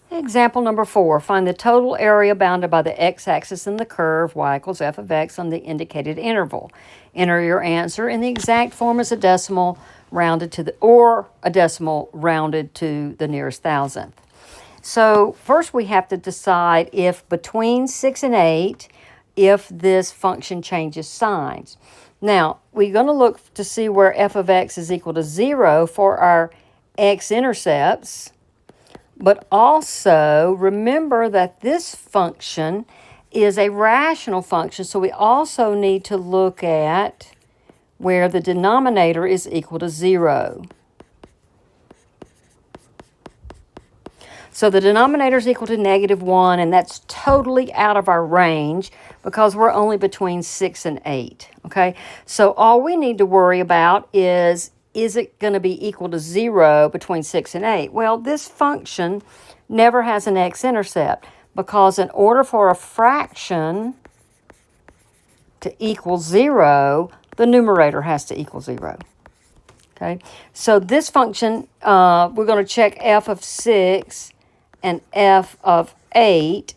Example number 4, find the total area bounded by the x-axis in the curve y equals f of x on the indicated interval. Enter your answer in the exact form as a decimal rounded to the nearest thousandth. So first we have to decide if between 6 and 8, if this function changes signs. Now, we're going to look to see where f of x is equal to 0 for our x-intercepts. But also remember that this function is a rational function, so we also need to look at where the denominator is equal to 0. So the denominator is equal to -1, and that's totally out of our range because we're only between 6 and 8, okay? So all we need to worry about is it going to be equal to 0 between 6 and 8? Well, this function never has an x-intercept because in order for a fraction to equal 0, the numerator has to equal 0. Okay, so this function, we're going to check f of 6 and f of 8,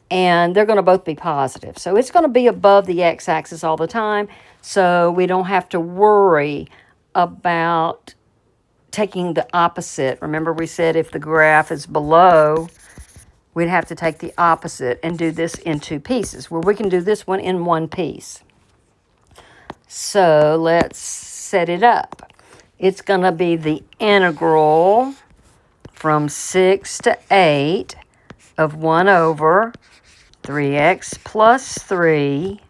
and they're going to both be positive. So it's going to be above the x-axis all the time, so we don't have to worry about taking the opposite. Remember we said if the graph is below, we'd have to take the opposite and do this in 2 pieces, where we can do this one in 1 piece. So let's set it up. It's going to be the integral from 6 to 8 of 1 over 3x plus 3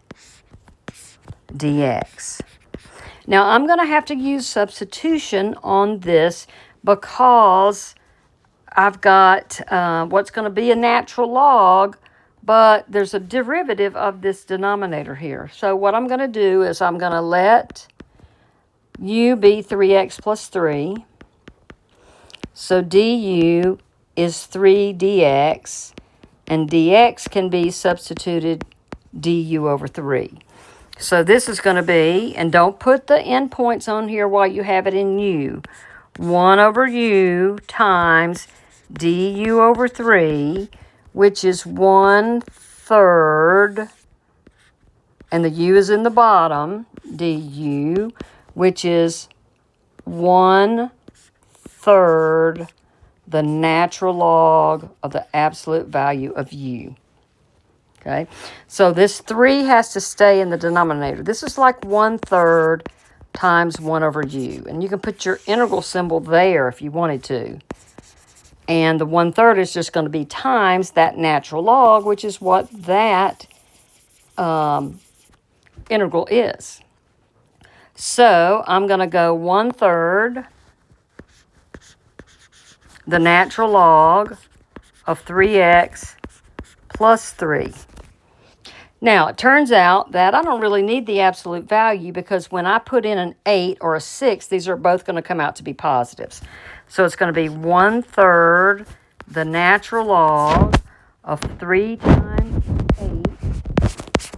dx. Now, I'm going to have to use substitution on this because I've got what's going to be a natural log, but there's a derivative of this denominator here. So what I'm going to do is I'm going to let u be 3x plus 3. So du is 3 dx, and dx can be substituted du over 3. So this is going to be, and don't put the endpoints on here while you have it in u, 1 over u times du over 3, which is 1/3, and the u is in the bottom, du, which is 1/3 the natural log of the absolute value of u. Okay, so this 3 has to stay in the denominator. This is like 1/3 times 1 over u. And you can put your integral symbol there if you wanted to. And the 1/3 is just going to be times that natural log, which is what that integral is. So I'm going to go 1/3 the natural log of 3x plus 3. Now, it turns out that I don't really need the absolute value because when I put in an 8 or a 6, these are both going to come out to be positives. So it's going to be 1/3 the natural log of 3 times 8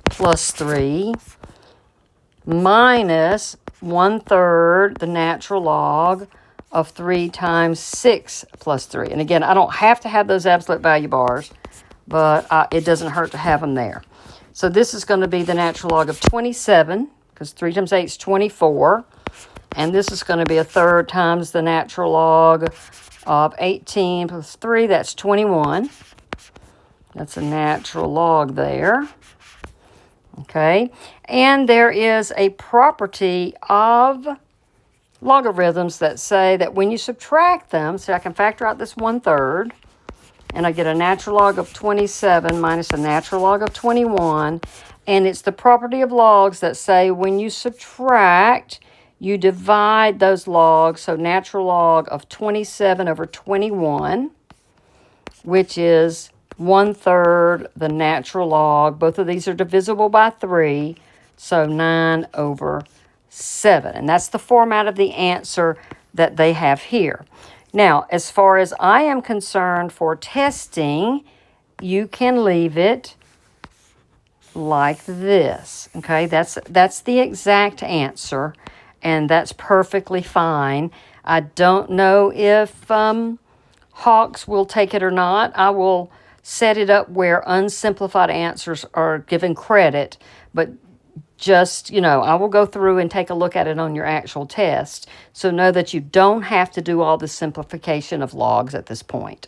plus 3 minus 1/3 the natural log of 3 times 6 plus 3. And again, I don't have to have those absolute value bars, but it doesn't hurt to have them there. So this is going to be the natural log of 27, because 3 times 8 is 24. And this is going to be 1/3 times the natural log of 18 plus 3, that's 21. That's a natural log there. Okay, and there is a property of logarithms that say that when you subtract them, so I can factor out this 1/3, and I get a natural log of 27 minus a natural log of 21, and it's the property of logs that say when you subtract, you divide those logs, so natural log of 27 over 21, which is 1/3 the natural log. Both of these are divisible by 3, so 9 over 7. And that's the format of the answer that they have here. Now, as far as I am concerned for testing, you can leave it like this. Okay, that's the exact answer, and that's perfectly fine. I don't know if Hawks will take it or not. I will set it up where unsimplified answers are given credit, but just, I will go through and take a look at it on your actual test. So know that you don't have to do all the simplification of logs at this point.